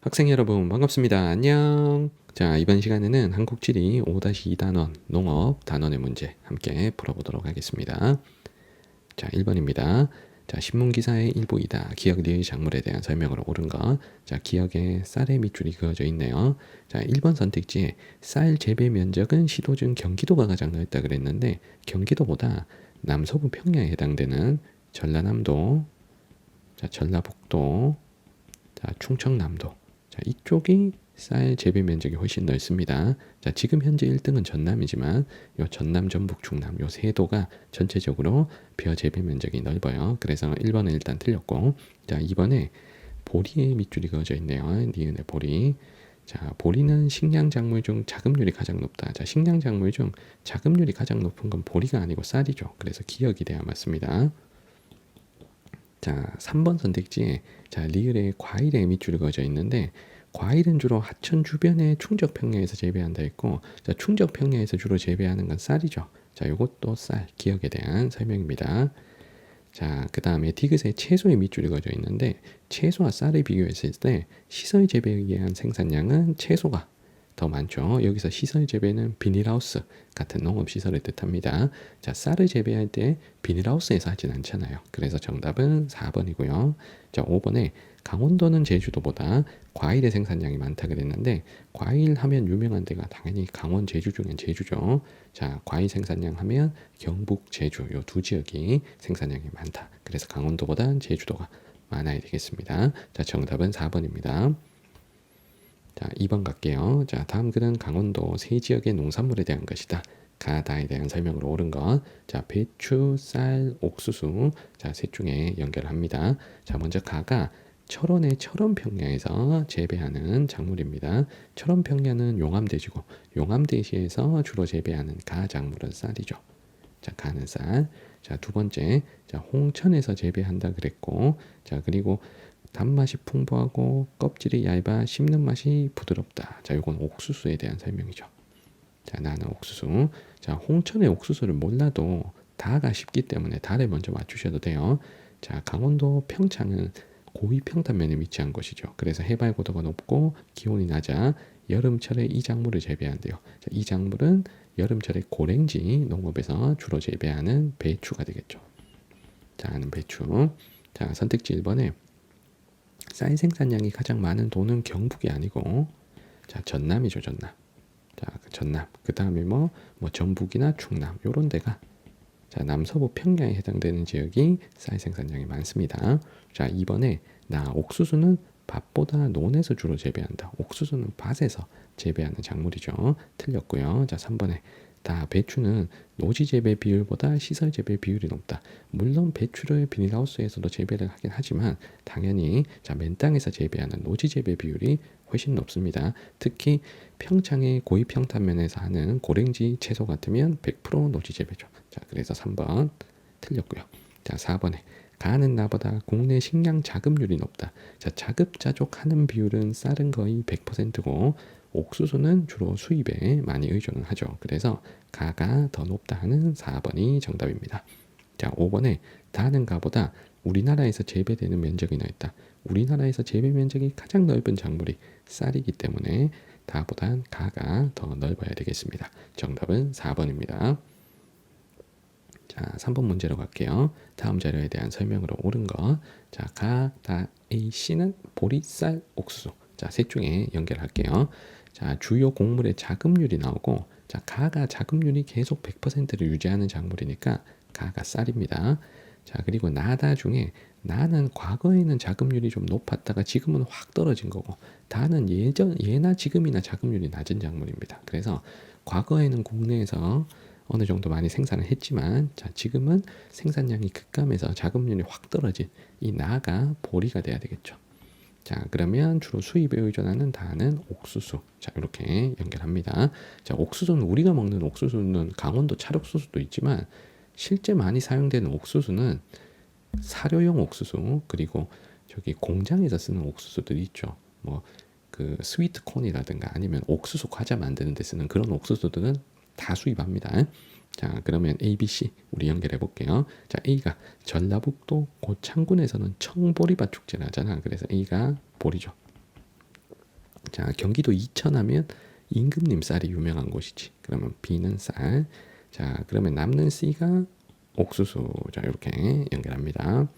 학생 여러분 반갑습니다. 안녕. 자, 이번 시간에는 한국지리 5-2단원 농업 단원의 문제 함께 풀어보도록 하겠습니다. 자, 1번입니다. 자, 신문기사의 일부이다. 기역 리의 작물에 대한 설명으로 옳은 것. 자, 기역에 쌀의 밑줄이 그어져 있네요. 자, 1번 선택지에 쌀 재배 면적은 시도 중 경기도가 가장 넓다 그랬는데 경기도보다 남서부 평야에 해당되는 전라남도, 자, 전라북도, 자, 충청남도. 자, 이쪽이 쌀 재배 면적이 훨씬 넓습니다. 자, 지금 현재 1등은 전남이지만 요 전남, 전북, 충남 요 세 도가 전체적으로 벼 재배 면적이 넓어요. 그래서 1번은 일단 틀렸고, 자, 2번에 보리의 밑줄이 그어져 있네요. 니은의 보리. 자, 보리는 식량 작물 중 자급률이 가장 높다. 자, 식량 작물 중 자급률이 가장 높은 건 보리가 아니고 쌀이죠. 그래서 기억이 돼야 맞습니다. 자, 3번 선택지에 자, 리을에 과일의 밑줄이 그어져 있는데 과일은 주로 하천 주변의 충적 평야에서 재배한다 했고, 자, 충적 평야에서 주로 재배하는 건 쌀이죠. 자, 요것도 쌀 기억에 대한 설명입니다. 자, 그 다음에 디귿에 채소의 밑줄이 그어져 있는데 채소와 쌀을 비교했을 때 시설 재배에 의한 생산량은 채소가 더 많죠. 여기서 시설 재배는 비닐하우스 같은 농업시설을 뜻합니다. 자, 쌀을 재배할 때 비닐하우스에서 하진 않잖아요. 그래서 정답은 4번이고요. 자, 5번에 강원도는 제주도보다 과일의 생산량이 많다 그랬는데 과일 하면 유명한 데가 당연히 강원, 제주 중엔 제주죠. 자, 과일 생산량 하면 경북, 제주 요 두 지역이 생산량이 많다. 그래서 강원도보다 제주도가 많아야 되겠습니다. 자, 정답은 4번입니다. 자, 2번 갈게요. 자, 다음 글은 강원도 세 지역의 농산물에 대한 것이다. 가다에 대한 설명으로 옳은 것. 자, 배추, 쌀, 옥수수. 자, 셋 중에 연결합니다. 자, 먼저 가가 철원의 철원평야에서 재배하는 작물입니다. 철원평야는 용암대지고 용암대지에서 주로 재배하는 가 작물은 쌀이죠. 자, 가는 쌀. 자, 두 번째. 자, 홍천에서 재배한다 그랬고, 자, 그리고 단맛이 풍부하고 껍질이 얇아 씹는 맛이 부드럽다. 자, 이건 옥수수에 대한 설명이죠. 자, 나는 옥수수. 자, 홍천의 옥수수를 몰라도 다가 쉽기 때문에 다를 먼저 맞추셔도 돼요. 자, 강원도 평창은 고위 평탄면에 위치한 곳이죠. 그래서 해발 고도가 높고 기온이 낮아 여름철에 이 작물을 재배한대요. 자, 이 작물은 여름철에 고랭지 농업에서 주로 재배하는 배추가 되겠죠. 자, 아는 배추. 자, 선택지 1번에 쌀 생산량이 가장 많은 도는 경북이 아니고, 자, 전남이죠. 전남. 자, 전남. 그 다음에 뭐 전북이나 충남 요런 데가, 자, 남서부 평야에 해당되는 지역이 쌀 생산량이 많습니다. 자, 2번에 나 옥수수는 밭보다 논에서 주로 재배한다. 옥수수는 밭에서 재배하는 작물이죠. 틀렸고요. 자, 3번에 다 배추는 노지 재배 비율보다 시설 재배 비율이 높다. 물론 배추를 비닐하우스에서도 재배를 하긴 하지만 당연히 자, 맨 땅에서 재배하는 노지 재배 비율이 훨씬 높습니다. 특히 평창의 고위 평탄면에서 하는 고랭지 채소 같으면 100% 노지 재배죠. 자, 그래서 3번 틀렸고요. 자, 4번에 가는 나보다 국내 식량 자급률이 높다. 자, 자급자족하는 비율은 쌀은 거의 100%고 옥수수는 주로 수입에 많이 의존을 하죠. 그래서 가가 더 높다 하는 4번이 정답입니다. 자, 5번에 다는 가보다 우리나라에서 재배되는 면적이 넓다. 우리나라에서 재배 면적이 가장 넓은 작물이 쌀이기 때문에 다보단 가가 더 넓어야 되겠습니다. 정답은 4번입니다. 자, 3번 문제로 갈게요. 다음 자료에 대한 설명으로 옳은 거. 자, 가, 다, A, C는 보리, 쌀, 옥수수. 자, 셋 중에 연결할게요. 자, 주요 곡물의 자급률이 나오고, 자, 가가 자급률이 계속 100%를 유지하는 작물이니까 가가 쌀입니다. 자, 그리고 나다 중에 나는 과거에는 자급률이 좀 높았다가 지금은 확 떨어진 거고, 다는 예나 지금이나 자급률이 낮은 작물입니다. 그래서 과거에는 국내에서 어느 정도 많이 생산을 했지만, 자, 지금은 생산량이 급감해서 자급률이 확 떨어진 이 나가 보리가 돼야 되겠죠. 자, 그러면 주로 수입에 의존하는 다는 옥수수. 자, 이렇게 연결합니다. 자, 옥수수는 우리가 먹는 옥수수는 강원도 찰옥수수도 있지만 실제 많이 사용되는 옥수수는 사료용 옥수수, 그리고 저기 공장에서 쓰는 옥수수들이 있죠. 뭐 그 스위트콘이라든가 아니면 옥수수 과자 만드는 데 쓰는 그런 옥수수들은 다 수입합니다. 자, 그러면 A, B, C 우리 연결해 볼게요. 자, A가 전라북도 고창군에서는 청보리밭 축제를 하잖아. 그래서 A가 보리죠. 자, 경기도 이천 하면 임금님 쌀이 유명한 곳이지. 그러면 B는 쌀. 자, 그러면 남는 C가 옥수수. 자, 이렇게 연결합니다.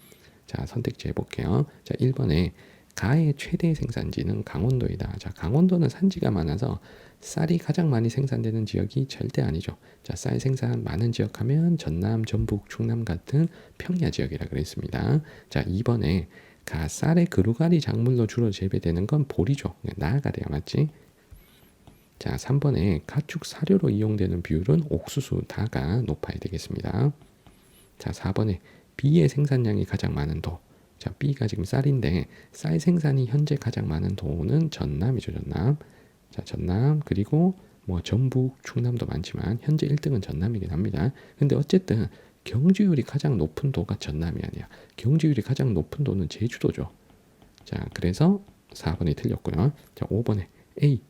자, 선택지 해볼게요. 자, 1번에 가의 최대 생산지는 강원도이다. 자, 강원도는 산지가 많아서 쌀이 가장 많이 생산되는 지역이 절대 아니죠. 자, 쌀 생산 많은 지역 하면 전남, 전북, 충남 같은 평야 지역이라 그랬습니다. 자, 2번에 가 쌀의 그루가리 작물로 주로 재배되는 건 보리죠. 나아가래야 맞지? 자, 3번에 가축 사료로 이용되는 비율은 옥수수, 다가 높아야 되겠습니다. 자, 4번에 B의 생산량이 가장 많은 도. 자, B가 지금 쌀인데 쌀 생산이 현재 가장 많은 도는 전남이죠, 전남. 자, 전남 그리고 뭐 전북, 충남도 많지만 현재 1등은 전남이긴 합니다. 근데 어쨌든 경주율이 가장 높은 도가 전남이 아니야. 경주율이 가장 높은 도는 제주도죠. 자, 그래서 4번이 틀렸고요. 자, 5번에 A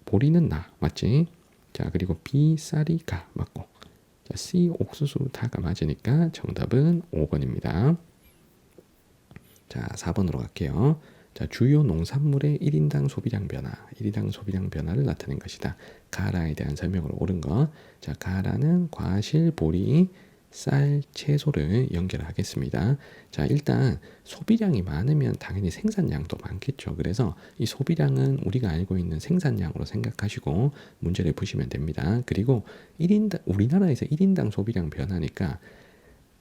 보리는 나 맞지? 자, 그리고 B 쌀이 가 맞고. 자, C 옥수수 다가 맞으니까 정답은 5번입니다. 자, 4번으로 갈게요. 자, 주요 농산물의 1인당 소비량 변화, 1인당 소비량 변화를 나타낸 것이다. 가라에 대한 설명으로 옳은 것. 자, 가라는 과실, 보리, 쌀, 채소를 연결하겠습니다. 자, 일단 소비량이 많으면 당연히 생산량도 많겠죠. 그래서 이 소비량은 우리가 알고 있는 생산량으로 생각하시고 문제를 푸시면 됩니다. 그리고 1인당 우리나라에서 1인당 소비량 변화니까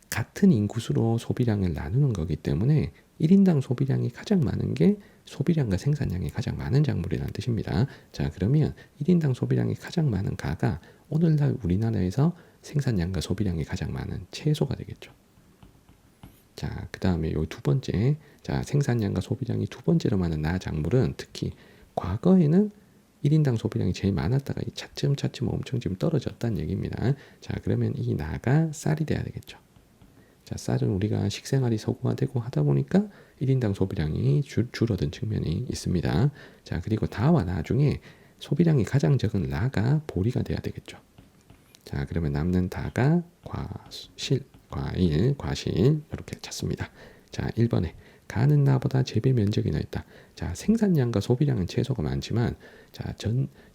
같은 인구수로 소비량을 나누는 거기 때문에 1인당 소비량이 가장 많은 게 소비량과 생산량이 가장 많은 작물이라는 뜻입니다. 자, 그러면 1인당 소비량이 가장 많은 가가 오늘날 우리나라에서 생산량과 소비량이 가장 많은 채소가 되겠죠. 자, 그 다음에 요 두 번째, 자, 생산량과 소비량이 두 번째로 많은 나 작물은 특히 과거에는 1인당 소비량이 제일 많았다가 차츰차츰 엄청 지금 떨어졌다는 얘기입니다. 자, 그러면 이 나가 쌀이 돼야 되겠죠. 자, 쌀은 우리가 식생활이 서구화되고 하다 보니까 1인당 소비량이 줄어든 측면이 있습니다. 자, 그리고 다와 나 중에 소비량이 가장 적은 라가 보리가 돼야 되겠죠. 자, 그러면 남는 다가 과실, 과일, 과실 이렇게 찾습니다. 자, 1번에 가는 나보다 재배 면적이 넓다. 자, 생산량과 소비량은 채소가 많지만 자,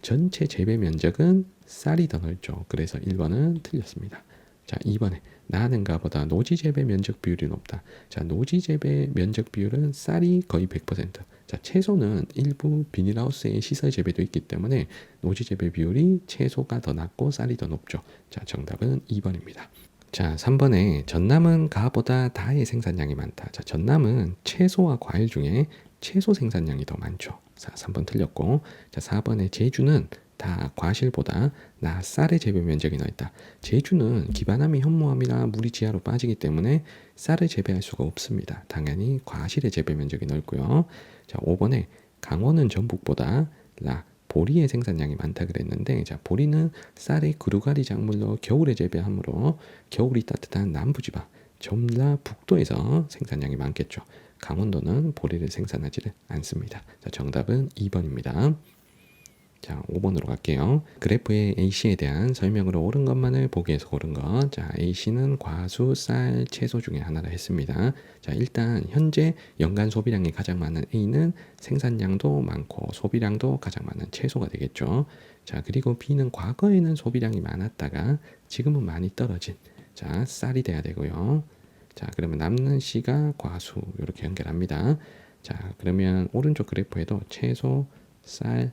전체 재배 면적은 쌀이 더 넓죠. 그래서 1번은 틀렸습니다. 자, 2번에 나는 가보다 노지 재배 면적 비율이 높다. 자, 노지 재배 면적 비율은 쌀이 거의 100%. 자, 채소는 일부 비닐하우스의 시설 재배도 있기 때문에 노지 재배 비율이 채소가 더 낮고 쌀이 더 높죠. 자, 정답은 2번입니다. 자, 3번에 전남은 가보다 다의 생산량이 많다. 자, 전남은 채소와 과일 중에 채소 생산량이 더 많죠. 자, 3번 틀렸고. 자, 4번에 제주는 다 과실보다 나 쌀의 재배 면적이 넓다. 제주는 기반함이 현무암이나 물이 지하로 빠지기 때문에 쌀을 재배할 수가 없습니다. 당연히 과실의 재배 면적이 넓고요. 자, 5번에 강원은 전북보다 보리의 생산량이 많다 그랬는데 자, 보리는 쌀의 그루가리 작물로 겨울에 재배하므로 겨울이 따뜻한 남부지방 전라북도에서 생산량이 많겠죠. 강원도는 보리를 생산하지를 않습니다. 자, 정답은 2번입니다. 자, 5번으로 갈게요. 그래프의 A씨에 대한 설명으로 옳은 것만을 보기에서 고른 것. 자, A씨는 과수, 쌀, 채소 중에 하나라 했습니다. 자, 일단 현재 연간 소비량이 가장 많은 A는 생산량도 많고 소비량도 가장 많은 채소가 되겠죠. 자, 그리고 B는 과거에는 소비량이 많았다가 지금은 많이 떨어진 자, 쌀이 돼야 되고요. 자, 그러면 남는 C가 과수 이렇게 연결합니다. 자, 그러면 오른쪽 그래프에도 채소, 쌀,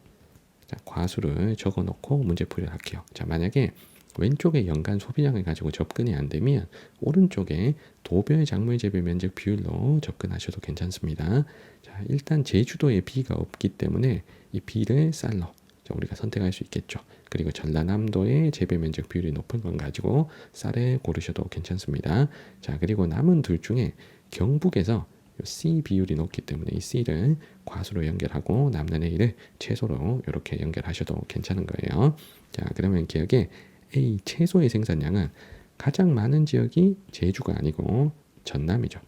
자, 과수를 적어 놓고 문제풀이를 할게요. 자, 만약에 왼쪽에 연간 소비량을 가지고 접근이 안 되면 오른쪽에 도별 작물 재배 면적 비율로 접근하셔도 괜찮습니다. 자, 일단 제주도에 B가 없기 때문에 이 B를 쌀로 자, 우리가 선택할 수 있겠죠. 그리고 전라남도의 재배 면적 비율이 높은 건 가지고 쌀을 고르셔도 괜찮습니다. 자, 그리고 남은 둘 중에 경북에서 C 비율이 높기 때문에 이 C를 과수로 연결하고 남는 A를 채소로 이렇게 연결하셔도 괜찮은 거예요. 자, 그러면 기억에 A 채소의 생산량은 가장 많은 지역이 제주가 아니고 전남이죠.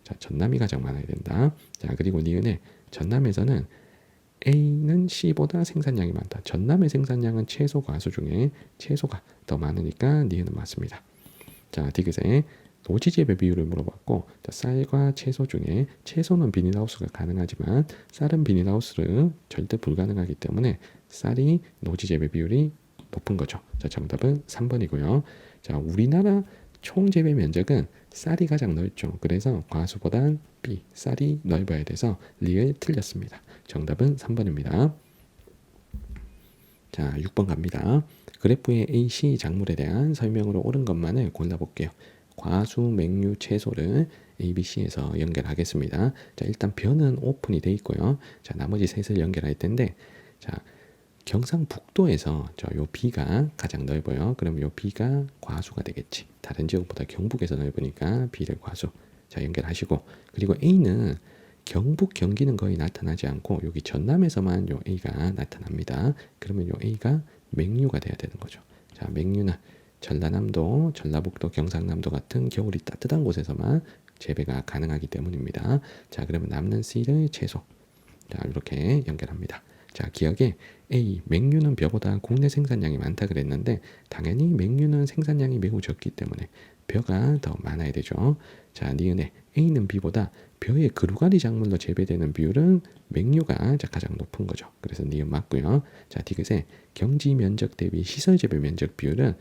자, 전남이 가장 많아야 된다. 자, 그리고 니은에 전남에서는 A는 C보다 생산량이 많다. 전남의 생산량은 채소 과수 중에 채소가 더 많으니까 니은은 맞습니다. 자, 디귿에 노지 재배 비율을 물어봤고, 자, 쌀과 채소 중에 채소는 비닐하우스가 가능하지만 쌀은 비닐하우스를 절대 불가능하기 때문에 쌀이 노지 재배 비율이 높은 거죠. 자, 정답은 3번이고요. 자, 우리나라 총 재배 면적은 쌀이 가장 넓죠. 그래서 과수보단 B, 쌀이 넓어야 돼서 리을 틀렸습니다. 정답은 3번입니다. 자, 6번 갑니다. 그래프의 AC 작물에 대한 설명으로 옳은 것만을 골라볼게요. 과수, 맹류, 채소를 ABC에서 연결하겠습니다. 자, 일단 벼는 오픈이 돼 있고요. 자, 나머지 셋을 연결할 텐데, 자, 경상북도에서 요 B가 가장 넓어요. 그럼 요 B가 과수가 되겠지. 다른 지역보다 경북에서 넓으니까 B를 과수. 자, 연결하시고, 그리고 A는 경북, 경기는 거의 나타나지 않고 여기 전남에서만 요 A가 나타납니다. 그러면 요 A가 맹류가 돼야 되는 거죠. 자, 맹류는 전라남도, 전라북도, 경상남도 같은 겨울이 따뜻한 곳에서만 재배가 가능하기 때문입니다. 자, 그러면 남는 C를 채소. 자, 이렇게 연결합니다. 자, 기억에 A, 맹류는 벼보다 국내 생산량이 많다 그랬는데 당연히 맹류는 생산량이 매우 적기 때문에 벼가 더 많아야 되죠. 자, 니은에 A는 B보다 벼의 그루가리 작물로 재배되는 비율은 맹류가 가장 높은 거죠. 그래서 니은 맞고요. 자, 디귿에 경지 면적 대비 시설 재배 면적 비율은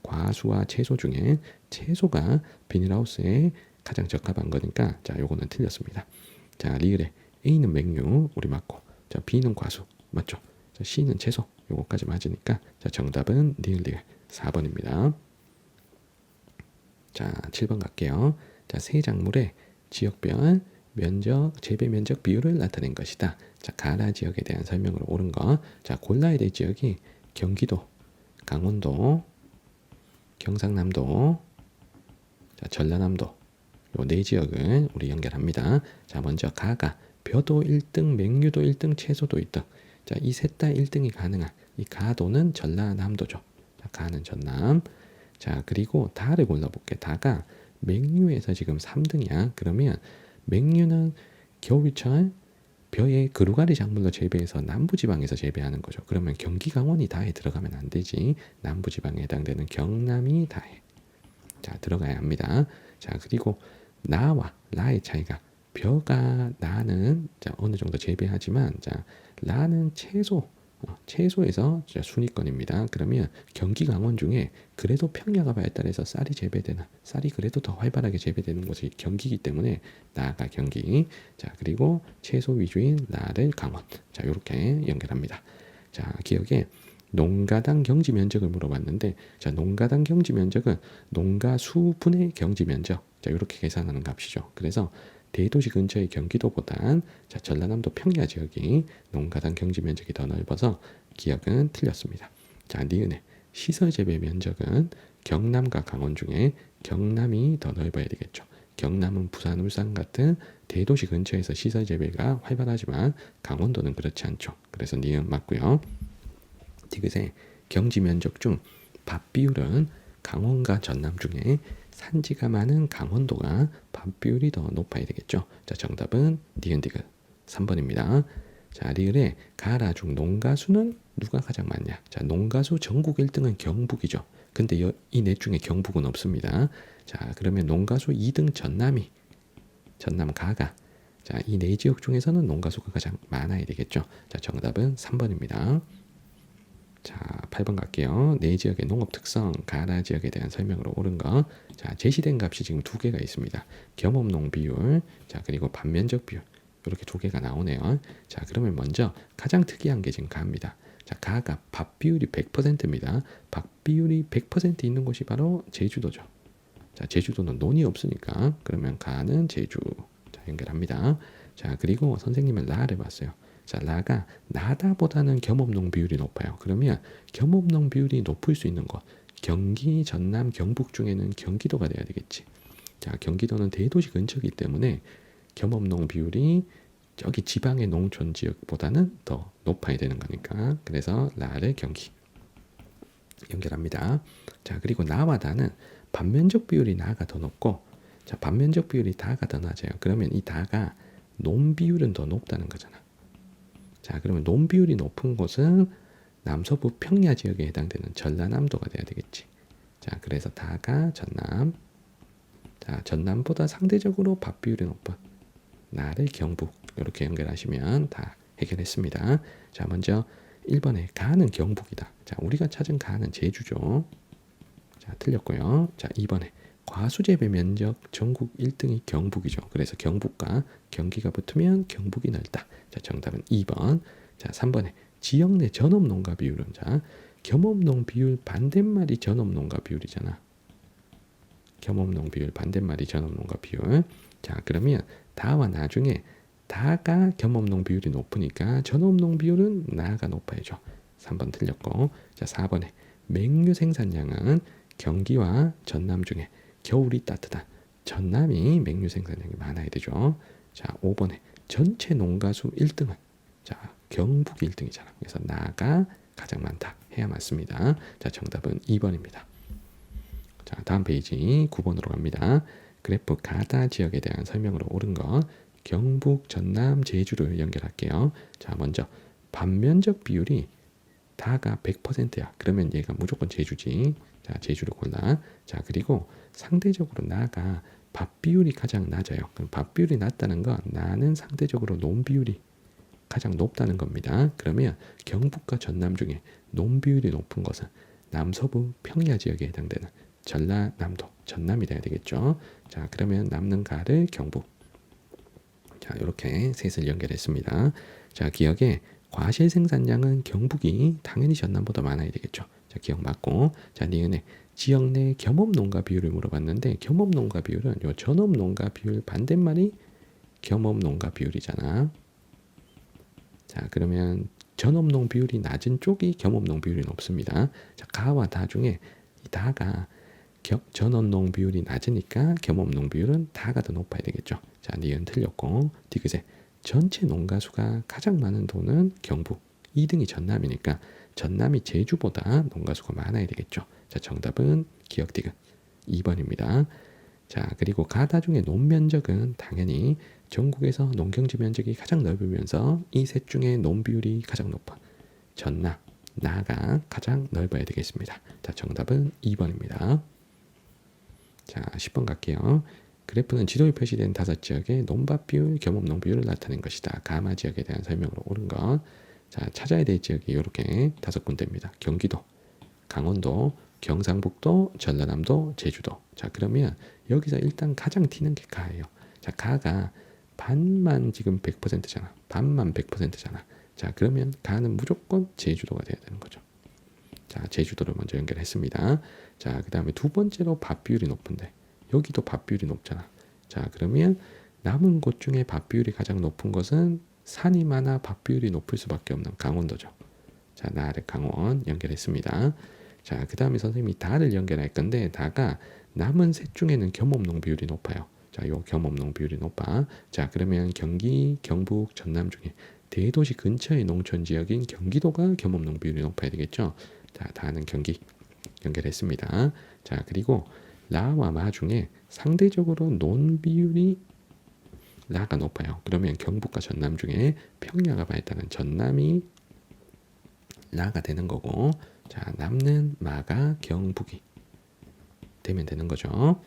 과수와 채소 중에 채소가 비닐하우스에 가장 적합한 거니까 자, 요거는 틀렸습니다. 자, 리을에 A는 맹류 우리 맞고, 자, B는 과수 맞죠? 자, C는 채소 요거까지 맞으니까 자, 정답은 리을 4번입니다. 자, 7번 갈게요. 자, 세 작물의 지역별 면적, 재배 면적 비율을 나타낸 것이다. 자, 가나 지역에 대한 설명으로 옳은 거. 자, 골라야 될 지역이 경기도, 강원도, 경상남도, 자, 전라남도 요 네 지역을 우리 연결합니다. 자, 먼저 가가 벼도 1등, 맹류도 1등, 채소도 1등. 자, 이 셋 다 1등이 가능한 이 가도는 전라남도죠. 자, 가는 전남. 자, 그리고 다를 골라볼게. 다가 맹류에서 지금 3등이야. 그러면 맹류는 겨울철 벼의 그루가리 작물로 재배해서 남부지방에서 재배하는 거죠. 그러면 경기, 강원이 다에 들어가면 안 되지. 남부지방에 해당되는 경남이 다에 자, 들어가야 합니다. 자, 그리고 나와 라의 차이가 벼가 나는 자, 어느 정도 재배하지만 자, 라는 채소에서 순위권입니다. 그러면 경기 강원 중에 그래도 평야가 발달해서 쌀이 재배되는 쌀이 그래도 더 활발하게 재배되는 곳이 경기이기 때문에 나가 경기. 자, 그리고 채소 위주인 나를 강원. 자, 이렇게 연결합니다. 자, 기억에 농가당 경지 면적을 물어봤는데 자, 농가당 경지 면적은 농가 수분의 경지 면적. 자, 이렇게 계산하는 값이죠. 그래서 대도시 근처의 경기도보단 자, 전라남도 평야 지역이 농가당 경지 면적이 더 넓어서 기억은 틀렸습니다. 자, 니은의 시설 재배 면적은 경남과 강원 중에 경남이 더 넓어야 되겠죠. 경남은 부산, 울산 같은 대도시 근처에서 시설 재배가 활발하지만 강원도는 그렇지 않죠. 그래서 니은 맞고요. 디귿의 경지 면적 중 밥 비율은 강원과 전남 중에 산지가 많은 강원도가 밥 비율이 더 높아야 되겠죠. 자, 정답은 니은 디귿 3번입니다. 자, 리을의 가라 중 농가수는 누가 가장 많냐? 자, 농가수 전국 1등은 경북이죠. 근데 이 넷 중에 경북은 없습니다. 자, 그러면 농가수 2등 전남 가가. 자, 이 네 지역 중에서는 농가수가 가장 많아야 되겠죠. 자, 정답은 3번입니다. 자, 8번 갈게요. 네 지역의 농업 특성, 가나 지역에 대한 설명으로 옳은 거. 자, 제시된 값이 지금 두 개가 있습니다. 겸업농 비율, 자, 그리고 반면적 비율. 이렇게 두 개가 나오네요. 자, 그러면 먼저 가장 특이한 게 지금 가입니다. 자, 가가 밥 비율이 100%입니다. 밥 비율이 100% 있는 곳이 바로 제주도죠. 자, 제주도는 논이 없으니까 그러면 가는 제주. 자, 연결합니다. 자, 그리고 선생님은 라를 봤어요. 자, 라가 나다보다는 겸업농 비율이 높아요. 그러면 겸업농 비율이 높을 수 있는 곳 경기, 전남, 경북 중에는 경기도가 돼야 되겠지. 자, 경기도는 대도시 근처이기 때문에 겸업농 비율이 저기 지방의 농촌 지역보다는 더 높아야 되는 거니까 그래서 라를 경기 연결합니다. 자, 그리고 나와 다는 반면적 비율이 나가 더 높고 자, 반면적 비율이 다가 더 낮아요. 그러면 이 다가 논 비율은 더 높다는 거잖아. 자, 그러면 논 비율이 높은 곳은 남서부 평야 지역에 해당되는 전라남도가 돼야 되겠지. 자, 그래서 다가 전남 자, 전남보다 상대적으로 밥 비율이 높은 나를 경북 이렇게 연결하시면 다 해결했습니다. 자, 먼저 1번에 가는 경북이다. 자, 우리가 찾은 가는 제주죠. 자, 틀렸고요. 자, 2번에 과수재배 면적 전국 1등이 경북이죠. 그래서 경북과 경기가 붙으면 경북이 넓다. 자, 정답은 2번. 자, 3번에 지역 내 전업농가 비율은 자, 겸업농 비율 반대말이 전업농가 비율이잖아. 겸업농 비율 반대말이 전업농가 비율. 자, 그러면 다와 나중에 다가 겸업농 비율이 높으니까 전업농 비율은 나가 높아야죠. 3번 틀렸고. 자, 4번에 맹류 생산량은 경기와 전남 중에 겨울이 따뜻한 전남이 맹류 생산량이 많아야 되죠. 자, 5번에 전체 농가수 1등은 자, 경북이 1등이잖아. 그래서 나가 가장 많다 해야 맞습니다. 자, 정답은 2번입니다. 자, 다음 페이지 9번으로 갑니다. 그래프 가다 지역에 대한 설명으로 옳은 것 경북, 전남, 제주를 연결할게요. 자, 먼저 반면적 비율이 다가 100%야. 그러면 얘가 무조건 제주지. 자, 제주를 골라. 자, 그리고 상대적으로 나가 밥 비율이 가장 낮아요. 그럼 밥 비율이 낮다는 건 나는 상대적으로 논 비율이 가장 높다는 겁니다. 그러면 경북과 전남 중에 논 비율이 높은 것은 남서부 평야 지역에 해당되는 전라남도, 전남이 돼야 되겠죠. 자, 그러면 남는 가를 경북. 자, 이렇게 셋을 연결했습니다. 자, 기억에 과실 생산량은 경북이 당연히 전남보다 많아야 되겠죠. 자, 기억 맞고. 자, 니은에 지역 내 겸업 농가 비율을 물어봤는데 겸업 농가 비율은 요 전업 농가 비율 반대말이 겸업 농가 비율이잖아. 자, 그러면 전업농 비율이 낮은 쪽이 겸업농 비율이 높습니다. 자, 가와 다 중에 이 다가 전업농 비율이 낮으니까 겸업농 비율은 다가 더 높아야 되겠죠. 자, 니은 틀렸고. 디귿에 전체 농가수가 가장 많은 도는 경북, 2등이 전남이니까 전남이 제주보다 농가수가 많아야 되겠죠. 자, 정답은 기억 디귿 2번입니다. 자, 그리고 가다 중에 논면적은 당연히 전국에서 농경지 면적이 가장 넓으면서 이 셋 중에 논 비율이 가장 높은 전남, 나가 가장 넓어야 되겠습니다. 자, 정답은 2번입니다. 자, 10번 갈게요. 그래프는 지도에 표시된 5지역의 논밭 비율, 겸업농 비율을 나타낸 것이다. 가마 지역에 대한 설명으로 옳은 것. 자, 찾아야 될 지역이 이렇게 5군데입니다. 경기도, 강원도, 경상북도, 전라남도, 제주도. 자, 그러면 여기서 일단 가장 튀는 게 가예요. 자, 가가 반만 지금 100%잖아. 반만 100%잖아. 자, 그러면 가는 무조건 제주도가 돼야 되는 거죠. 자, 제주도를 먼저 연결했습니다. 자, 그 다음에 두 번째로 밥 비율이 높은데 여기도 밥 비율이 높잖아. 자, 그러면 남은 곳 중에 밥 비율이 가장 높은 것은 산이 많아 밥 비율이 높을 수밖에 없는 강원도죠. 자, 나를 강원 연결했습니다. 자, 그 다음에 선생님이 다를 연결할 건데 다가 남은 셋 중에는 겸업농 비율이 높아요. 자, 요 겸업농 비율이 높아. 자, 그러면 경기, 경북, 전남 중에 대도시 근처의 농촌 지역인 경기도가 겸업농 비율이 높아야 되겠죠. 자, 다는 경기 연결했습니다. 자, 그리고 라와 마 중에 상대적으로 논 비율이 라가 높아요. 그러면 경북과 전남 중에 평야가 발달한 전남이 라가 되는 거고, 자, 남는 마가 경북이 되면 되는 거죠.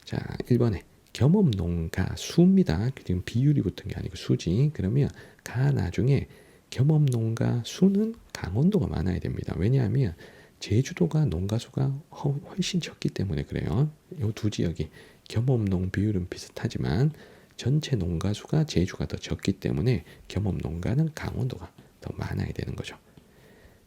자, 1번에 겸업농가 수입니다. 지금 비율이 붙은 게 아니고 수지. 그러면 가 나중에 겸업농가 수는 강원도가 많아야 됩니다. 왜냐하면 제주도가 농가수가 훨씬 적기 때문에 그래요. 이 두 지역이 겸업농 비율은 비슷하지만 전체 농가수가 제주가 더 적기 때문에 겸업농가는 강원도가 더 많아야 되는 거죠.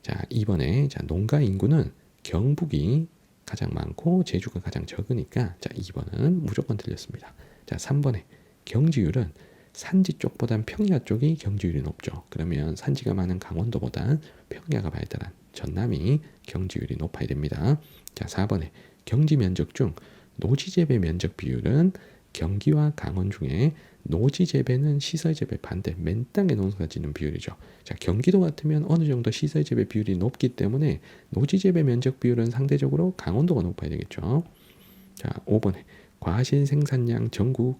자, 2번에 자, 농가 인구는 경북이 가장 많고 제주가 가장 적으니까 자, 2번은 무조건 틀렸습니다. 자, 3번에 경지율은 산지 쪽보단 평야 쪽이 경지율이 높죠. 그러면 산지가 많은 강원도보다 평야가 발달한 전남이 경지율이 높아야 됩니다. 자, 4번에 경지 면적 중 노지 재배 면적 비율은 경기와 강원 중에 노지 재배는 시설 재배 반대 맨 땅에 농사 짓는 비율이죠. 자, 경기도 같으면 어느 정도 시설 재배 비율이 높기 때문에 노지 재배 면적 비율은 상대적으로 강원도가 높아야 되겠죠. 자, 5번에 과실 생산량 전국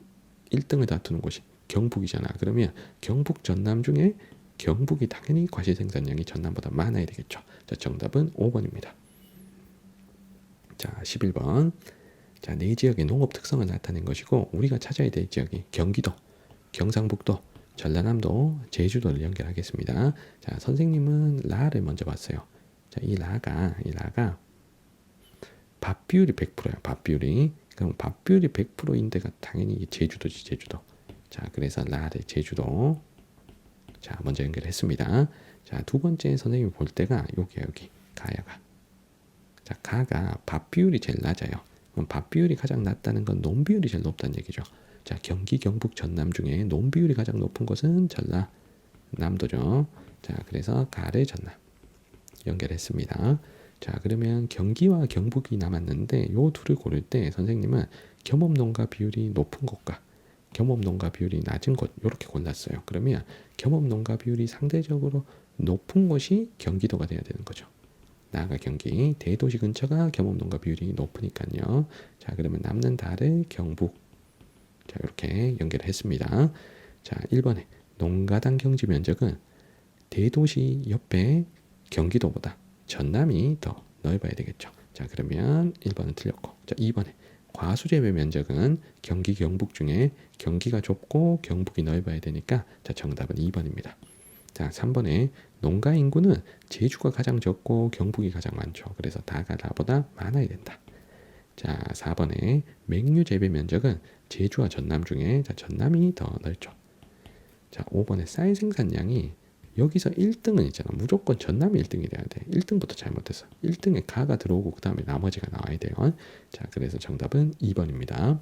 1등을 다투는 곳이 경북이잖아. 그러면 경북 전남 중에 경북이 당연히 과실 생산량이 전남보다 많아야 되겠죠. 자, 정답은 5번입니다. 자, 11번. 자, 네 지역의 농업 특성을 나타낸 것이고 우리가 찾아야 될 지역이 경기도, 경상북도, 전라남도, 제주도를 연결하겠습니다. 자, 선생님은 라를 먼저 봤어요. 자, 이 라가 밥 비율이 100%예요. 밥 비율이. 그럼 밥 비율이 100%인데가 당연히 제주도지, 제주도. 자, 그래서 라를 제주도. 자, 먼저 연결했습니다. 자, 두 번째 선생님이 볼 때가 여기 가야가. 자, 가가 밥 비율이 제일 낮아요. 그럼 밥 비율이 가장 낮다는 건 논 비율이 제일 높다는 얘기죠. 자, 경기, 경북, 전남 중에 논 비율이 가장 높은 곳은 전라남도죠. 자, 그래서 가를 전남 연결했습니다. 자, 그러면 경기와 경북이 남았는데 요 둘을 고를 때 선생님은 겸업농가 비율이 높은 곳과 겸업농가 비율이 낮은 곳 이렇게 골랐어요. 그러면 겸업농가 비율이 상대적으로 높은 곳이 경기도가 돼야 되는 거죠. 나아가 경기, 대도시 근처가 겸업농가 비율이 높으니까요. 자, 그러면 남는 달을 경북. 자, 이렇게 연결했습니다. 자, 1번에 농가당 경지 면적은 대도시 옆에 경기도보다 전남이 더 넓어야 되겠죠. 자, 그러면 1번은 틀렸고. 자, 2번에 과수재배 면적은 경기, 경북 중에 경기가 좁고 경북이 넓어야 되니까 자, 정답은 2번입니다. 자, 3번에 농가 인구는 제주가 가장 적고 경북이 가장 많죠. 그래서 다가 나보다 많아야 된다. 자, 4번에 맹류 재배 면적은 제주와 전남 중에 자, 전남이 더 넓죠. 자, 5번에 쌀 생산량이 여기서 1등은 있잖아. 무조건 전남이 1등이 돼야 돼. 1등부터 잘못했어. 1등에 가가 들어오고 그 다음에 나머지가 나와야 돼요. 자, 그래서 정답은 2번입니다.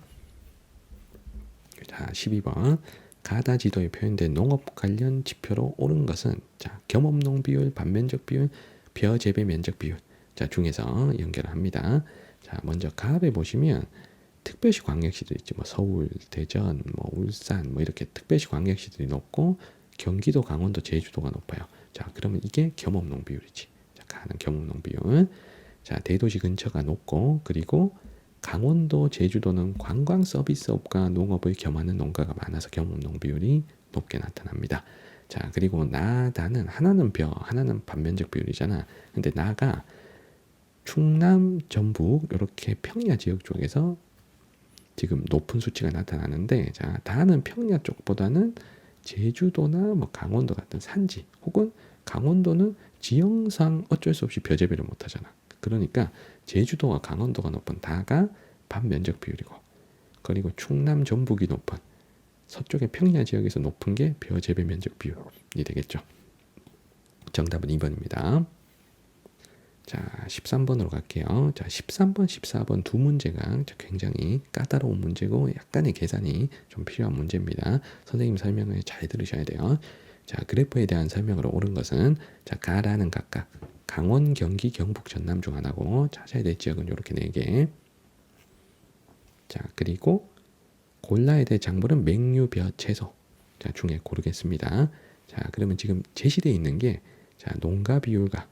자, 12번. 가다 지도에 표현된 농업 관련 지표로 옳은 것은 자, 겸업농 비율, 반면적 비율, 벼 재배 면적 비율. 자, 중에서 연결을 합니다. 자, 먼저 가압에 보시면 특별시 광역시들 있지. 뭐 서울, 대전, 뭐 울산, 뭐 이렇게 특별시 광역시들이 높고 경기도, 강원도, 제주도가 높아요. 자, 그러면 이게 겸업농 비율이지. 자, 가는 겸업농 비율. 자, 대도시 근처가 높고 그리고 강원도, 제주도는 관광 서비스업과 농업을 겸하는 농가가 많아서 겸업농 비율이 높게 나타납니다. 자, 그리고 나다는 하나는 벼, 하나는 반면적 비율이잖아. 근데 나가 충남, 전북 이렇게 평야 지역 쪽에서 지금 높은 수치가 나타나는데 자, 다는 평야 쪽보다는 제주도나 뭐 강원도 같은 산지 혹은 강원도는 지형상 어쩔 수 없이 벼재배를 못 하잖아. 그러니까 제주도와 강원도가 높은 다가 반면적 비율이고 그리고 충남 전북이 높은 서쪽의 평야 지역에서 높은 게 벼재배 면적 비율이 되겠죠. 정답은 2번입니다. 자, 13번으로 갈게요. 자, 13번, 14번 두 문제가 굉장히 까다로운 문제고 약간의 계산이 좀 필요한 문제입니다. 선생님 설명을 잘 들으셔야 돼요. 자, 그래프에 대한 설명으로 옳은 것은 자, 가라는 각각 강원, 경기, 경북, 전남 중 하나고 찾아야 될 지역은 이렇게 4개. 자, 그리고 골라야 될 작물은 맹류, 벼, 채소. 자, 중에 고르겠습니다. 자, 그러면 지금 제시되어 있는 게 자, 농가 비율과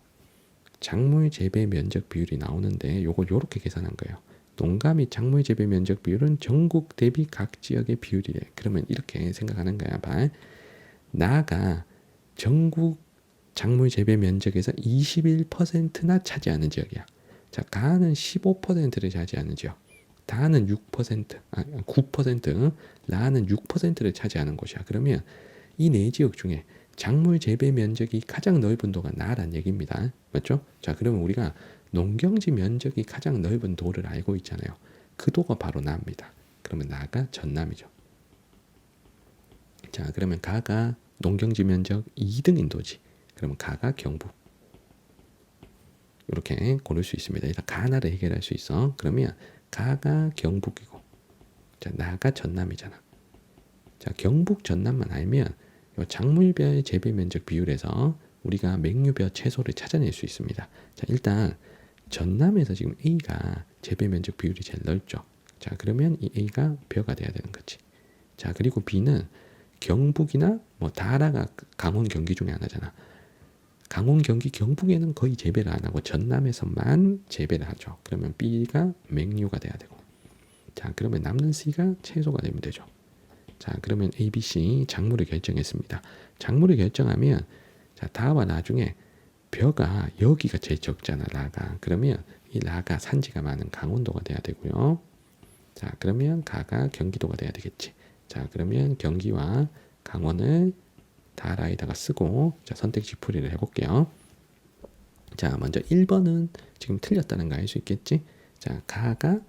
작물 재배 면적 비율이 나오는데 요걸 요렇게 계산한 거예요. 농가 및 작물 재배 면적 비율은 전국 대비 각 지역의 비율이래. 그러면 이렇게 생각하는 거야. 봐. 나가 전국 작물 재배 면적에서 21%나 차지하는 지역이야. 자, 가는 15%를 차지하는 지역. 다는 6%, 9%, 라는 6%를 차지하는 곳이야. 그러면 이 네 지역 중에 작물 재배 면적이 가장 넓은 도가 나란 얘기입니다. 맞죠? 자, 그러면 우리가 농경지 면적이 가장 넓은 도를 알고 있잖아요. 그 도가 바로 나입니다. 그러면 나가 전남이죠. 자, 그러면 가가 농경지 면적 2등인 도지. 그러면 가가 경북. 이렇게 고를 수 있습니다. 일단 가 하나를 해결할 수 있어. 그러면 가가 경북이고 자, 나가 전남이잖아. 자, 경북 전남만 알면 요 작물별 재배 면적 비율에서 우리가 맹류별 채소를 찾아낼 수 있습니다. 자, 일단 전남에서 지금 A가 재배 면적 비율이 제일 넓죠. 자, 그러면 이 A가 벼가 돼야 되는 거지. 자, 그리고 B는 경북이나 뭐 다라가 강원 경기 중에 하나잖아. 강원 경기 경북에는 거의 재배를 안 하고 전남에서만 재배를 하죠. 그러면 B가 맹류가 돼야 되고. 자, 그러면 남는 C가 채소가 되면 되죠. 자, 그러면 A, B, C 작물을 결정했습니다. 작물을 결정하면 자, 다와 나중에 벼가 여기가 제일 적잖아. 라가. 그러면 이 라가 산지가 많은 강원도가 돼야 되고요. 자, 그러면 가가 경기도가 돼야 되겠지. 자, 그러면 경기와 강원을 달아에다가 쓰고 자, 선택지 풀이를 해볼게요. 자, 먼저 1번은 지금 틀렸다는 거 알 수 있겠지? 자, 가가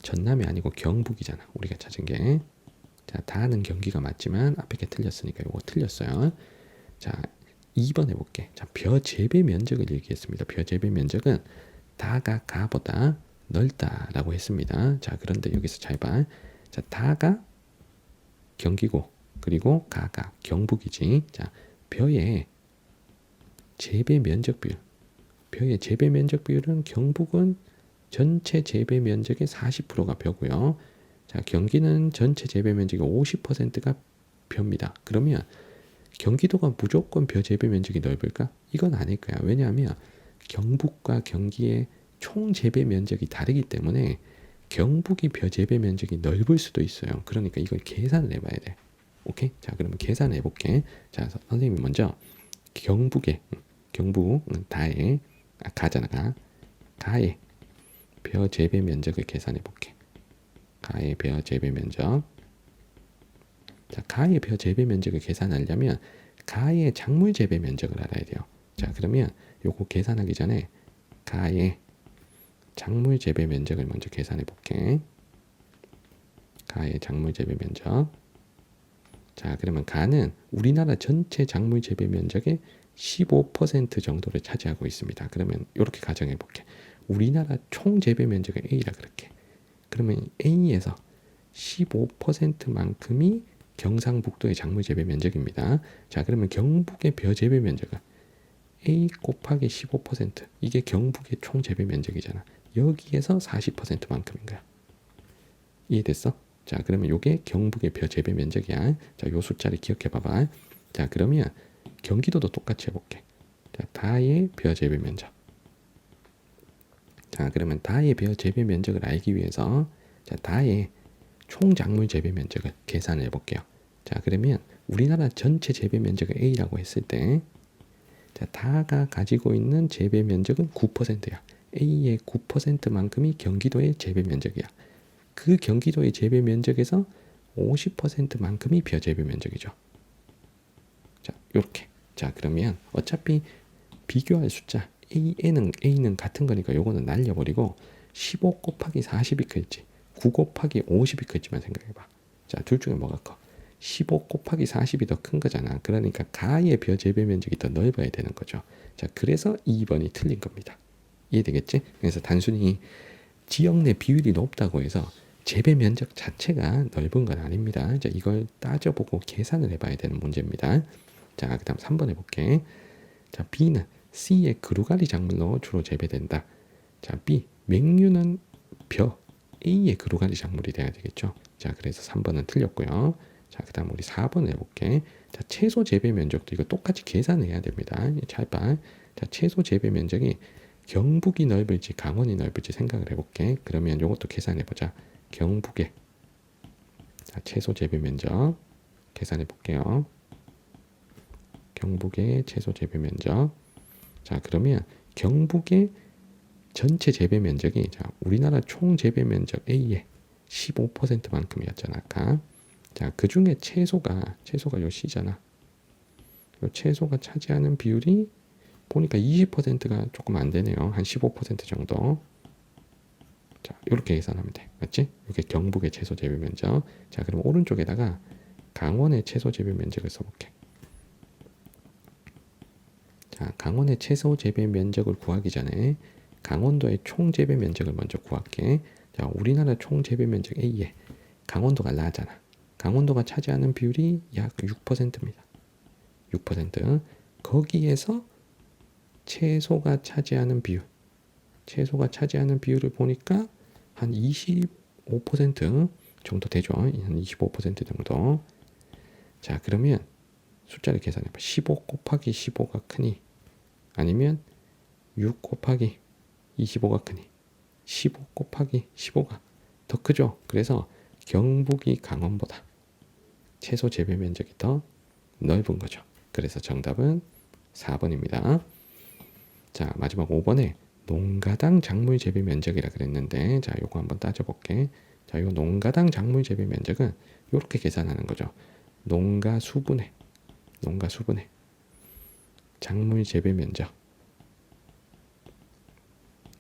전남이 아니고 경북이잖아. 우리가 찾은 게. 자, 다는 경기가 맞지만 앞에 게 틀렸으니까 이거 틀렸어요. 자, 2번 해볼게. 자, 벼 재배 면적을 얘기했습니다. 벼 재배 면적은 다가 가보다 넓다라고 했습니다. 자, 그런데 여기서 잘 봐. 자, 다가 경기고 그리고 가가 경북이지. 자, 벼의 재배 면적 비율. 벼의 재배 면적 비율은 경북은 전체 재배 면적의 40%가 벼고요. 자, 경기는 전체 재배 면적의 50%가 벼입니다. 그러면 경기도가 무조건 벼 재배 면적이 넓을까? 이건 아닐 거야. 왜냐하면 경북과 경기의 총 재배 면적이 다르기 때문에 경북이 벼 재배 면적이 넓을 수도 있어요. 그러니까 이걸 계산을 해봐야 돼. 오케이? 자, 그러면 계산해 볼게. 자, 선생님이 먼저 경북 다의 가잖아. 가의 벼 재배 면적을 계산해 볼게. 가의 벼 재배 면적. 자, 가의 벼 재배 면적을 계산하려면 가의 작물 재배 면적을 알아야 돼요. 자, 그러면 요거 계산하기 전에 가의 작물 재배 면적을 먼저 계산해 볼게. 가의 작물 재배 면적. 자, 그러면 가는 우리나라 전체 작물 재배 면적의 15% 정도를 차지하고 있습니다. 그러면 이렇게 가정해 볼게. 우리나라 총 재배 면적은 A라 그렇게. 그러면 A에서 15%만큼이 경상북도의 작물 재배 면적입니다. 자, 그러면 경북의 벼 재배 면적은 A 곱하기 15%. 이게 경북의 총 재배 면적이잖아. 여기에서 40%만큼인 거야. 이해됐어? 자, 그러면 이게 경북의 벼 재배 면적이야. 자, 요 숫자를 기억해 봐봐. 자, 그러면 경기도도 똑같이 해볼게. 자, 다의 벼 재배 면적. 자, 그러면 다의 벼 재배 면적을 알기 위해서 자, 다의 총 작물 재배 면적을 계산해 볼게요. 자, 그러면 우리나라 전체 재배 면적을 A라고 했을 때 자, 다가 가지고 있는 재배 면적은 9%야. A의 9%만큼이 경기도의 재배 면적이야. 그 경기도의 재배 면적에서 50%만큼이 벼 재배 면적이죠. 자, 요렇게. 자, 그러면 어차피 비교할 숫자 A는 같은 거니까 요거는 날려버리고 15 곱하기 40이 클지 9 곱하기 50이 클지만 생각해봐. 자, 둘 중에 뭐가 커? 15 곱하기 40이 더 큰 거잖아. 그러니까 가의 벼 재배 면적이 더 넓어야 되는 거죠. 자, 그래서 2번이 틀린 겁니다. 이해되겠지? 그래서 단순히 지역 내 비율이 높다고 해서 재배 면적 자체가 넓은 건 아닙니다. 자, 이걸 따져보고 계산을 해봐야 되는 문제입니다. 자, 그 다음 3번 해볼게. 자, B는 C의 그루가리 작물로 주로 재배된다. 자, B, 맹류는 벼, A의 그루가리 작물이 돼야 되겠죠. 자, 그래서 3번은 틀렸고요. 자, 그 다음 우리 4번 해볼게. 자, 채소 재배 면적도 이거 똑같이 계산해야 됩니다. 잘 봐. 자, 채소 재배 면적이 경북이 넓을지 강원이 넓을지 생각을 해볼게. 그러면 이것도 계산해보자. 경북의 자, 채소 재배 면적 계산해볼게요. 경북의 채소 재배 면적. 자, 그러면 경북의 전체 재배 면적이 자, 우리나라 총 재배 면적 A의 15%만큼이었잖아. 아까. 자, 그 중에 채소가 요 C잖아. 요 채소가 차지하는 비율이 보니까 20%가 조금 안 되네요. 한 15% 정도. 자, 이렇게 계산하면 돼. 맞지? 이게 경북의 채소 재배 면적. 자, 그럼 오른쪽에다가 강원의 채소 재배 면적을 써볼게. 자, 강원의 채소 재배 면적을 구하기 전에 강원도의 총 재배 면적을 먼저 구할게. 자, 우리나라 총 재배 면적 A에 강원도가 나잖아. 강원도가 차지하는 비율이 약 6%입니다. 6%. 거기에서 채소가 차지하는 비율을 보니까 한 25% 정도 되죠. 한 25% 정도. 자, 그러면 숫자를 계산해봐. 15 곱하기 15가 크니 아니면 6 곱하기 25가 크니 15 곱하기 15가 더 크죠. 그래서 경북이 강원보다 채소 재배 면적이 더 넓은 거죠. 그래서 정답은 4번입니다. 자, 마지막 5번에 농가당 작물 재배 면적이라 그랬는데 자, 요거 한번 따져볼게. 자, 이 농가당 작물 재배 면적은 이렇게 계산하는 거죠. 농가 수분의 작물 재배 면적.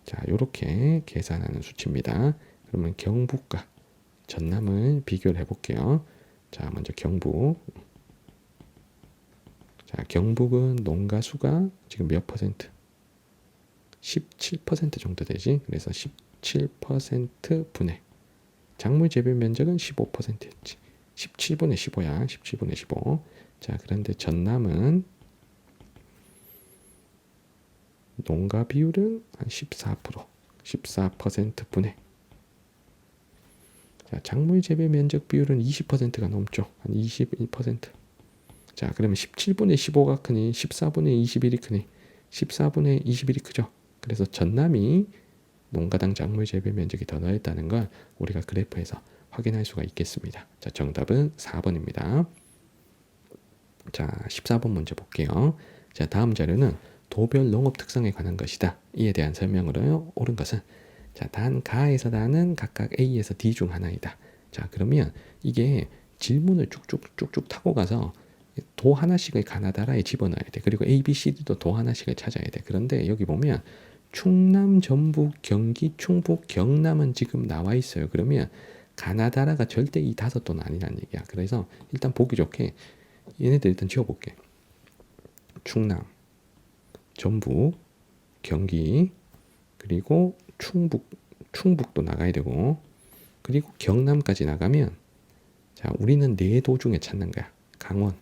자, 이렇게 계산하는 수치입니다. 그러면 경북과 전남을 비교를 해볼게요. 자, 먼저 경북. 자, 경북은 농가 수가 지금 몇 퍼센트? 17% 정도 되지. 그래서 17% 분의 작물 재배 면적은 15%였지. 17분의 15야. 17분의 15. 자, 그런데 전남은 농가 비율은 한 14% 분의. 자, 작물 재배 면적 비율은 20%가 넘죠. 한 21%. 자, 그러면 17분의 15가 크니 14분의 21이 크니 14분의 21이 크죠. 그래서 전남이 농가당 작물 재배 면적이 더 넓다는 걸 우리가 그래프에서 확인할 수가 있겠습니다. 자, 정답은 4번입니다. 자, 14번 문제 볼게요. 자, 다음 자료는 도별 농업 특성에 관한 것이다. 이에 대한 설명으로요. 옳은 것은 자, 단 가에서 다는 각각 A에서 D 중 하나이다. 자, 그러면 이게 질문을 쭉쭉 타고 가서 도 하나씩을 가나다라에 집어넣어야 돼. 그리고 A, B, C, D도 도 하나씩을 찾아야 돼. 그런데 여기 보면 충남, 전북, 경기, 충북, 경남은 지금 나와 있어요. 그러면 가나다라가 절대 이 5도는 아니라는 얘기야. 그래서 일단 보기 좋게 얘네들 일단 지워볼게. 충남, 전북, 경기, 그리고 충북도 나가야 되고, 그리고 경남까지 나가면 자, 우리는 4도 중에 찾는 거야. 강원,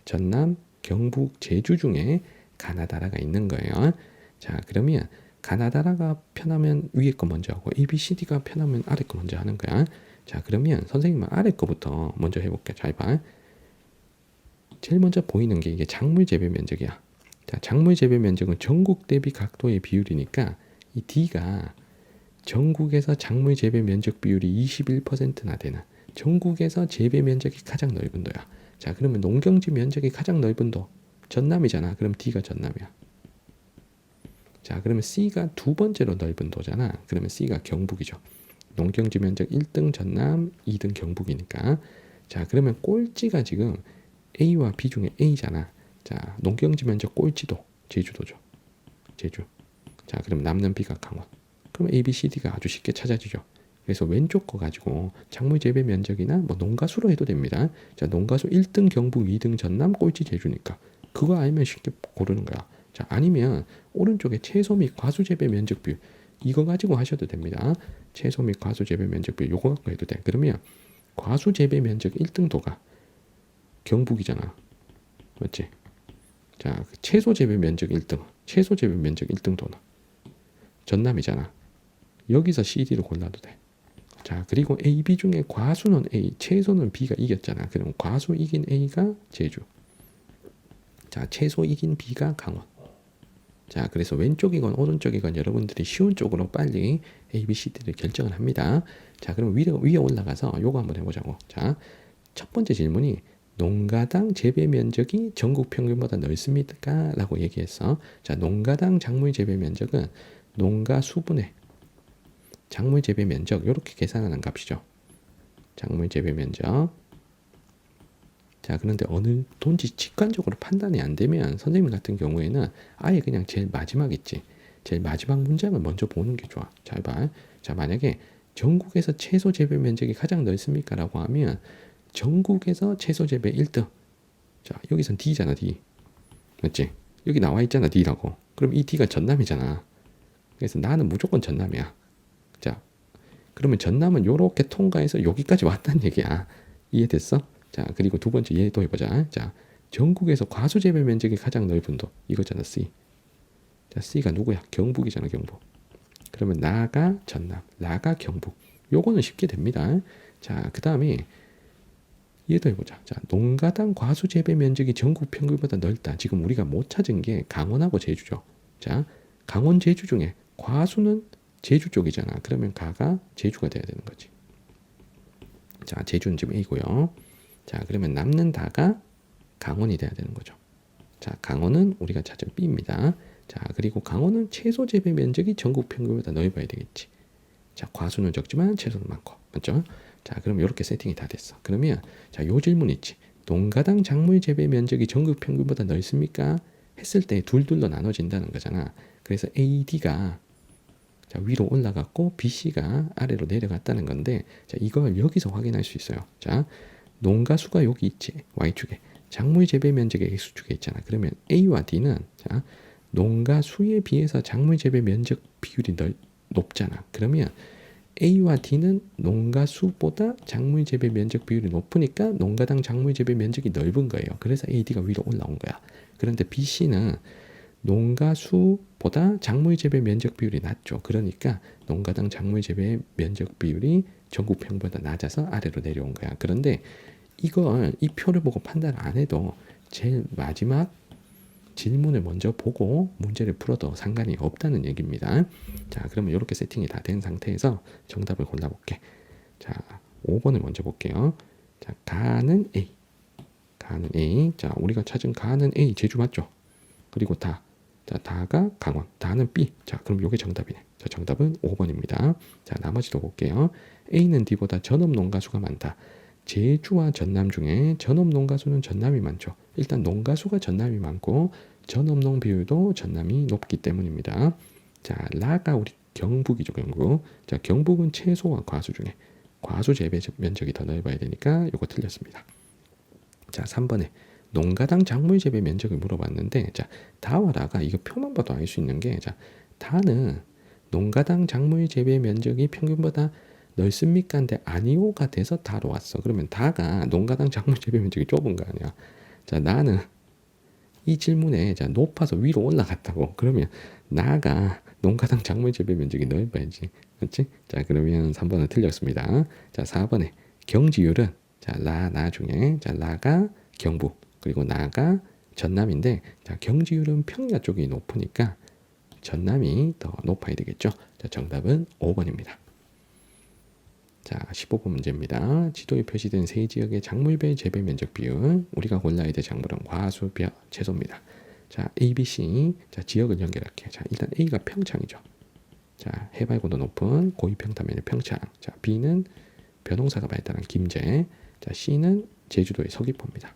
전남, 경북, 제주 중에 가나다라가 있는 거예요. 자, 그러면 가나다라가 편하면 위에 거 먼저 하고 A, B, C, D가 편하면 아래 거 먼저 하는 거야. 자, 그러면 선생님은 아래 거부터 먼저 해볼게. 잘 봐. 제일 먼저 보이는 게 이게 작물 재배 면적이야. 자, 작물 재배 면적은 전국 대비 각도의 비율이니까 이 D가 전국에서 작물 재배 면적 비율이 21%나 되는 전국에서 재배 면적이 가장 넓은 도야. 자, 그러면 농경지 면적이 가장 넓은 도 전남이잖아. 그럼 D가 전남이야. 자, 그러면 C가 두 번째로 넓은 도잖아. 그러면 C가 경북이죠. 농경지 면적 1등 전남, 2등 경북이니까. 자, 그러면 꼴찌가 지금 A와 B 중에 A잖아. 자, 농경지 면적 꼴찌도 제주도죠. 제주. 자, 그럼 남는 B가 강원. 그럼 A, B, C, D가 아주 쉽게 찾아지죠. 그래서 왼쪽 거 가지고 작물 재배 면적이나 뭐 농가수로 해도 됩니다. 자, 농가수 1등 경북, 2등 전남, 꼴찌 제주니까 그거 알면 쉽게 고르는 거야. 자, 아니면 오른쪽에 채소 및 과수 재배 면적 비율 이거 가지고 하셔도 됩니다. 채소 및 과수 재배 면적 비율 요거 갖고 해도 돼. 그러면 과수 재배 면적 1등도가 경북이잖아. 맞지? 자, 채소 재배 면적 1등. 채소 재배 면적 1등도는 전남이잖아. 여기서 CD를 골라도 돼. 자, 그리고 A, B 중에 과수는 A, 채소는 B가 이겼잖아. 그럼 과수 이긴 A가 제주. 자, 채소 이긴 B가 강원. 자, 그래서 왼쪽이건 오른쪽이건 여러분들이 쉬운 쪽으로 빨리 A, B, C, D를 결정을 합니다. 자, 그럼 위에 올라가서 요거 한번 해보자고. 자, 첫 번째 질문이 농가당 재배 면적이 전국 평균보다 넓습니까? 라고 얘기했어. 자, 농가당 작물 재배 면적은 농가 수분의 작물 재배 면적 이렇게 계산하는 값이죠. 작물 재배 면적. 자, 그런데 어느 돈지 직관적으로 판단이 안 되면 선생님 같은 경우에는 아예 그냥 제일 마지막 있지. 제일 마지막 문장을 먼저 보는 게 좋아. 잘 봐. 자, 만약에 전국에서 채소 재배 면적이 가장 넓습니까? 라고 하면 전국에서 채소 재배 1등. 자, 여기선 D잖아, D. 맞지? 여기 나와 있잖아, D라고. 그럼 이 D가 전남이잖아. 그래서 나는 무조건 전남이야. 자, 그러면 전남은 요렇게 통과해서 여기까지 왔다는 얘기야. 이해됐어? 자, 그리고 두 번째 얘 또 해보자. 자, 전국에서 과수 재배 면적이 가장 넓은 도 이거잖아, C. 자, C가 누구야? 경북이잖아, 경북. 그러면 나가 전남, 나가 경북. 요거는 쉽게 됩니다. 자, 그 다음에 얘도 해보자. 자, 농가당 과수 재배 면적이 전국 평균보다 넓다. 지금 우리가 못 찾은 게 강원하고 제주죠. 자, 강원 제주 중에 과수는 제주 쪽이잖아. 그러면 가가 제주가 돼야 되는 거지. 자, 제주는 지금 A고요. 자, 그러면 남는 다가 강원이 돼야 되는 거죠. 자, 강원은 우리가 찾은 B입니다. 자, 그리고 강원은 채소 재배 면적이 전국 평균보다 넓어야 되겠지. 자, 과수는 적지만 채소는 많고. 맞죠? 자, 그럼 이렇게 세팅이 다 됐어. 그러면 자, 요 질문 있지. 농가당 작물 재배 면적이 전국 평균보다 넓습니까? 했을 때 둘둘로 나눠진다는 거잖아. 그래서 AD가 자, 위로 올라갔고 BC가 아래로 내려갔다는 건데 자, 이걸 여기서 확인할 수 있어요. 자, 농가 수가 여기 있지. Y축에. 작물 재배 면적의 X축에 있잖아. 그러면 A와 D는 자, 농가 수에 비해서 작물 재배 면적 비율이 높잖아. 그러면 A와 D는 농가 수보다 작물 재배 면적 비율이 높으니까 농가당 작물 재배 면적이 넓은 거예요. 그래서 AD가 위로 올라온 거야. 그런데 BC는 농가 수보다 작물 재배 면적 비율이 낮죠. 그러니까 농가당 작물 재배 면적 비율이 전국 평균보다 낮아서 아래로 내려온 거야. 그런데 이걸 이 표를 보고 판단을 안 해도 제일 마지막 질문을 먼저 보고 문제를 풀어도 상관이 없다는 얘기입니다. 자, 그러면 이렇게 세팅이 다 된 상태에서 정답을 골라볼게. 자, 5번을 먼저 볼게요. 자, 가는 A. 가는 A. 자, 우리가 찾은 가는 A 제주 맞죠? 그리고 다. 자, 다가 강원. 다는 B. 자, 그럼 이게 정답이네. 자, 정답은 5번입니다. 자, 나머지도 볼게요. A는 D보다 전업 농가수가 많다. 제주와 전남 중에 전업 농가수는 전남이 많죠. 일단 농가수가 전남이 많고 전업농 비율도 전남이 높기 때문입니다. 자, 라가 우리 경북이죠, 경북. 자, 경북은 채소와 과수 중에 과수 재배 면적이 더 넓어야 되니까 이거 틀렸습니다. 자, 3번에 농가당 작물 재배 면적을 물어봤는데 자, 다와 라가 이거 표만 봐도 알 수 있는 게 자, 다는 농가당 작물 재배 면적이 평균보다 넓습니까? 근데 아니오가 돼서 다로 왔어. 그러면 다가 농가당 작물 재배 면적이 좁은 거 아니야. 자, 나는 이 질문에 자, 높아서 위로 올라갔다고. 그러면 나가 농가당 작물 재배 면적이 넓어야지. 그렇지? 자, 그러면 3번은 틀렸습니다. 자, 4번에 경지율은 자, 나 중에 자, 라가 경북 그리고 나가 전남인데 자, 경지율은 평야 쪽이 높으니까 전남이 더 높아야 되겠죠. 자, 정답은 5번입니다. 자, 15번 문제입니다. 지도에 표시된 세 지역의 작물별 재배 면적 비율. 우리가 골라야 될 작물은 과수, 벼, 채소입니다. 자, A, B, C. 자, 지역을 연결할게요. 자, 일단 A가 평창이죠. 자, 해발고도 높은 고위평탄면의 평창. 자, B는 벼농사가 발달한 김제. 자, C는 제주도의 서귀포입니다.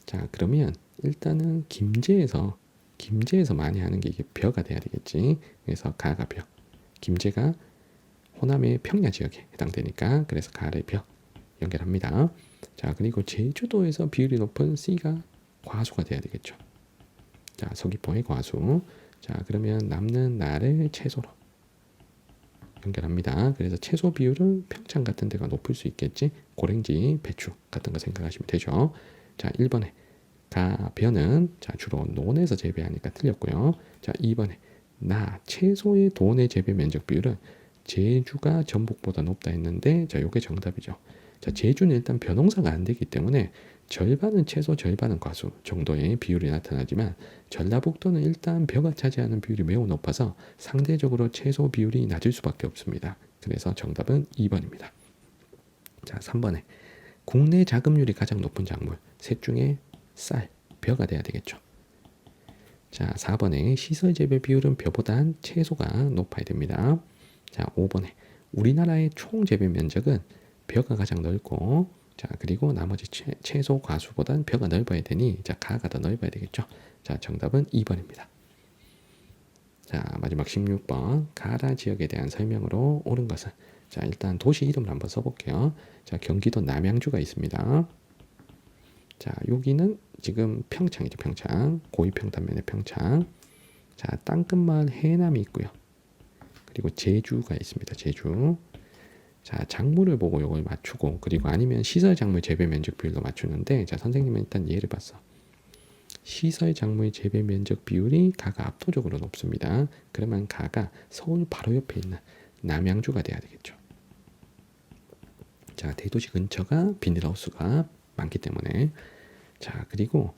자, 그러면 일단은 김제에서 많이 하는 게 이게 벼가 돼야 되겠지. 그래서 가가 벼. 김제가 호남의 평야 지역에 해당되니까 그래서 가를 벼 연결합니다. 자, 그리고 제주도에서 비율이 높은 C가 과수가 돼야 되겠죠. 자, 서귀포의 과수. 자, 그러면 남는 나를 채소로 연결합니다. 그래서 채소 비율은 평창 같은 데가 높을 수 있겠지. 고랭지, 배추 같은 거 생각하시면 되죠. 자, 1번에 가, 벼는 자, 주로 논에서 재배하니까 틀렸고요. 자, 2번에 나, 채소의 도내 재배 면적 비율은 제주가 전북보다 높다 했는데 자, 요게 정답이죠. 자, 제주는 일단 벼농사가 안 되기 때문에 절반은 채소, 절반은 과수 정도의 비율이 나타나지만 전라북도는 일단 벼가 차지하는 비율이 매우 높아서 상대적으로 채소 비율이 낮을 수밖에 없습니다. 그래서 정답은 2번입니다. 자, 3번에 국내 자급률이 가장 높은 작물 셋 중에 쌀, 벼가 돼야 되겠죠. 자, 4번에 시설 재배 비율은 벼보단 채소가 높아야 됩니다. 자, 5번에 우리나라의 총 재배 면적은 벼가 가장 넓고 자, 그리고 나머지 채소 과수보단 벼가 넓어야 되니 자, 가가 더 넓어야 되겠죠. 자, 정답은 2번입니다. 자, 마지막 16번 가라 지역에 대한 설명으로 옳은 것은 자, 일단 도시 이름을 한번 써볼게요. 자, 경기도 남양주가 있습니다. 자, 여기는 지금 평창이죠. 평창 고위평탄면의 평창. 자, 땅끝마을 해남이 있고요. 그리고 제주가 있습니다. 제주. 자, 작물을 보고 이걸 맞추고 그리고 아니면 시설 작물 재배 면적 비율로 맞추는데 자, 선생님은 일단 예를 봤어. 시설 작물 재배 면적 비율이 가가 압도적으로 높습니다. 그러면 가가 서울 바로 옆에 있는 남양주가 돼야 되겠죠. 자, 대도시 근처가 비닐하우스가 많기 때문에 자, 그리고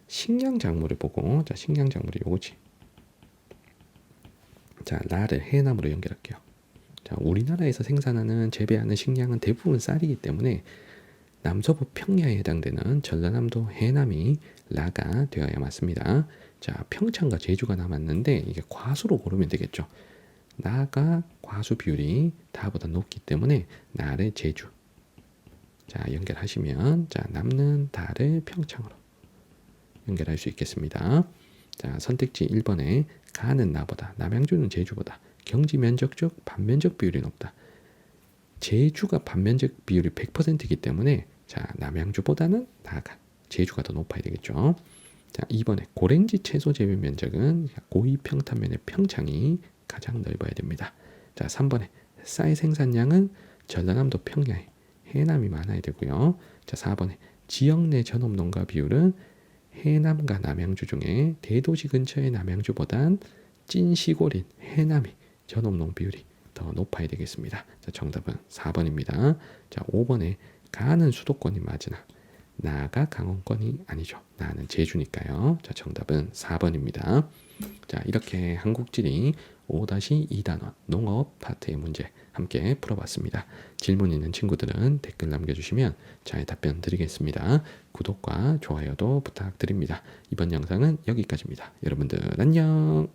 식량 작물을 보고 자, 식량 작물이 요거지. 자, 라를 해남으로 연결할게요. 자, 우리나라에서 생산하는 재배하는 식량은 대부분 쌀이기 때문에 남서부 평야에 해당되는 전라남도 해남이 라가 되어야 맞습니다. 자, 평창과 제주가 남았는데 이게 과수로 고르면 되겠죠. 나가 과수 비율이 다보다 높기 때문에 나를 제주. 자, 연결하시면 자, 남는 다를 평창으로 연결할 수 있겠습니다. 자, 선택지 1번에 가는 나보다, 남양주는 제주보다 경지 면적적 반면적 비율이 높다. 제주가 반면적 비율이 100%이기 때문에 자, 남양주보다는 나가, 제주가 더 높아야 되겠죠. 자, 2번에 고랭지 채소 재배 면적은 고이 평탄면의 평창이 가장 넓어야 됩니다. 자, 3번에 쌀 생산량은 전라남도 평야에 해남이 많아야 되고요. 자, 4번에 지역 내 전업 농가 비율은 해남과 남양주 중에 대도시 근처의 남양주보단 찐 시골인 해남이 전업농 비율이 더 높아야 되겠습니다. 자, 정답은 4번입니다. 자, 5번에 가는 수도권이 맞으나 나가 강원권이 아니죠. 나는 제주니까요. 자, 정답은 4번입니다. 자, 이렇게 한국지리 5-2단원 농업 파트의 문제 함께 풀어봤습니다. 질문 있는 친구들은 댓글 남겨주시면 잘 답변 드리겠습니다. 구독과 좋아요도 부탁드립니다. 이번 영상은 여기까지입니다. 여러분들 안녕.